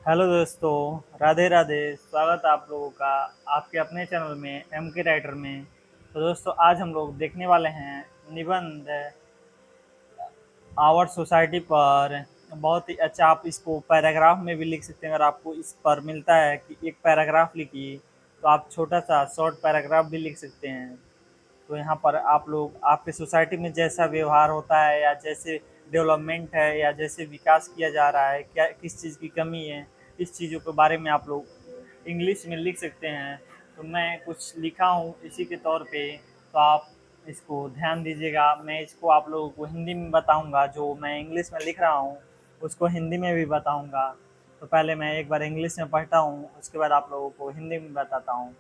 Hello दोस्तों, राधे राधे। स्वागत है आप लोगों का आपके अपने चैनल में एम के राइटर में। तो दोस्तों, आज हम लोग देखने वाले हैं निबंध आवर सोसाइटी पर। बहुत ही अच्छा, आप इसको पैराग्राफ में भी लिख सकते हैं। अगर आपको इस पर मिलता है कि एक पैराग्राफ लिखिए, तो आप छोटा सा शॉर्ट पैराग्राफ भी लिख सकते हैं। तो यहाँ पर आप लोग आपके सोसाइटी में जैसा व्यवहार होता है, या जैसे डेवलपमेंट है, या जैसे विकास किया जा रहा है, क्या किस चीज़ की कमी है, इस चीज़ों के बारे में आप लोग इंग्लिश में लिख सकते हैं। तो मैं कुछ लिखा हूँ इसी के तौर पे, तो आप इसको ध्यान दीजिएगा। मैं इसको आप लोगों को हिंदी में बताऊँगा, जो मैं इंग्लिश में लिख रहा हूँ उसको हिंदी में भी बताऊँगा। तो पहले मैं एक बार इंग्लिश में पढ़ता हूँ, उसके बाद आप लोगों को हिंदी में बताता हूँ।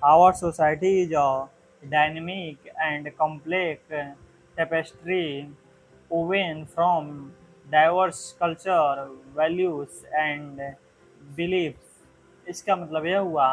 Our society is a dynamic and complex tapestry woven from diverse culture, values and beliefs। इसका मतलब यह हुआ,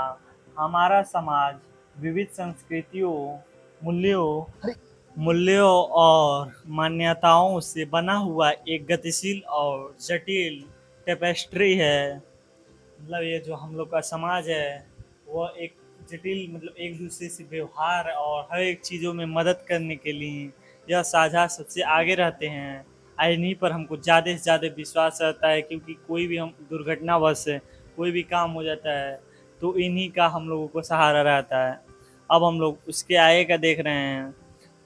हमारा समाज विविध संस्कृतियों, मूल्यों मूल्यों और मान्यताओं से बना हुआ एक गतिशील और जटिल टेपेस्ट्री है। मतलब ये जो हम लोग का समाज है, वो एक जटिल, मतलब एक दूसरे से व्यवहार और हर एक चीज़ों में मदद करने के लिए यह साझा सबसे आगे रहते हैं। इन्हीं पर हमको ज़्यादा से ज़्यादा विश्वास रहता है, क्योंकि कोई भी हम दुर्घटनावश कोई भी काम हो जाता है तो इन्हीं का हम लोगों को सहारा रहता है। अब हम लोग उसके आगे का देख रहे हैं।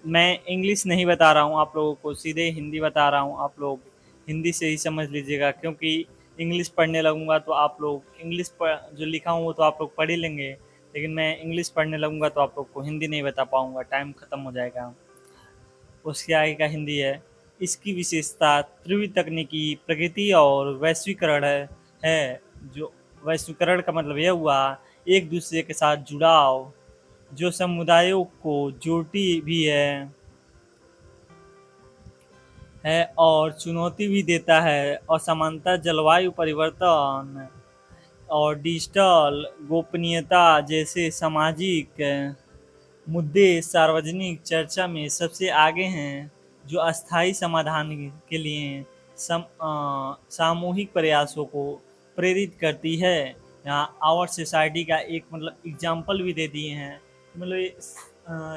मैं इंग्लिश नहीं बता रहा हूँ आप लोगों को, सीधे हिंदी बता रहा हूँ। आप लोग हिंदी से ही समझ लीजिएगा, क्योंकि इंग्लिश पढ़ने लगूंगा तो आप लोग इंग्लिश पर जो लिखा हूँ वो तो आप लोग पढ़ ही लेंगे, लेकिन मैं इंग्लिश पढ़ने लगूंगा तो आप लोग को हिंदी नहीं बता पाऊंगा, टाइम ख़त्म हो जाएगा। उसके आगे का हिंदी है। इसकी विशेषता त्रिवी तकनीकी प्रकृति और वैश्वीकरण है। जो वैश्वीकरण का मतलब यह हुआ, एक दूसरे के साथ जुड़ाव जो समुदायों को जोड़ती भी है और चुनौती भी देता है। असमानता, जलवायु परिवर्तन और डिजिटल गोपनीयता जैसे सामाजिक मुद्दे सार्वजनिक चर्चा में सबसे आगे हैं, जो अस्थायी समाधान के लिए सामूहिक प्रयासों को प्रेरित करती है। यहाँ आवर सोसाइटी का एक मतलब एग्जाम्पल भी दे दिए हैं। मतलब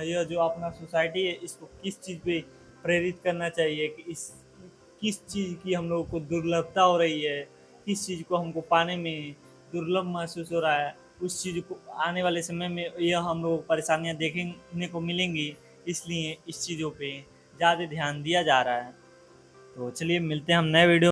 यह जो अपना सोसाइटी है, इसको किस चीज़ पे प्रेरित करना चाहिए, कि इस किस चीज़ की हम लोगों को दुर्लभता हो रही है, किस चीज़ को हमको पाने में दुर्लभ महसूस हो रहा है, उस चीज़ को आने वाले समय में यह हम लोग परेशानियां देखने को मिलेंगी। इसलिए इस चीज़ों पे ज़्यादा ध्यान दिया जा रहा है। तो चलिए, मिलते हैं हम नए वीडियो।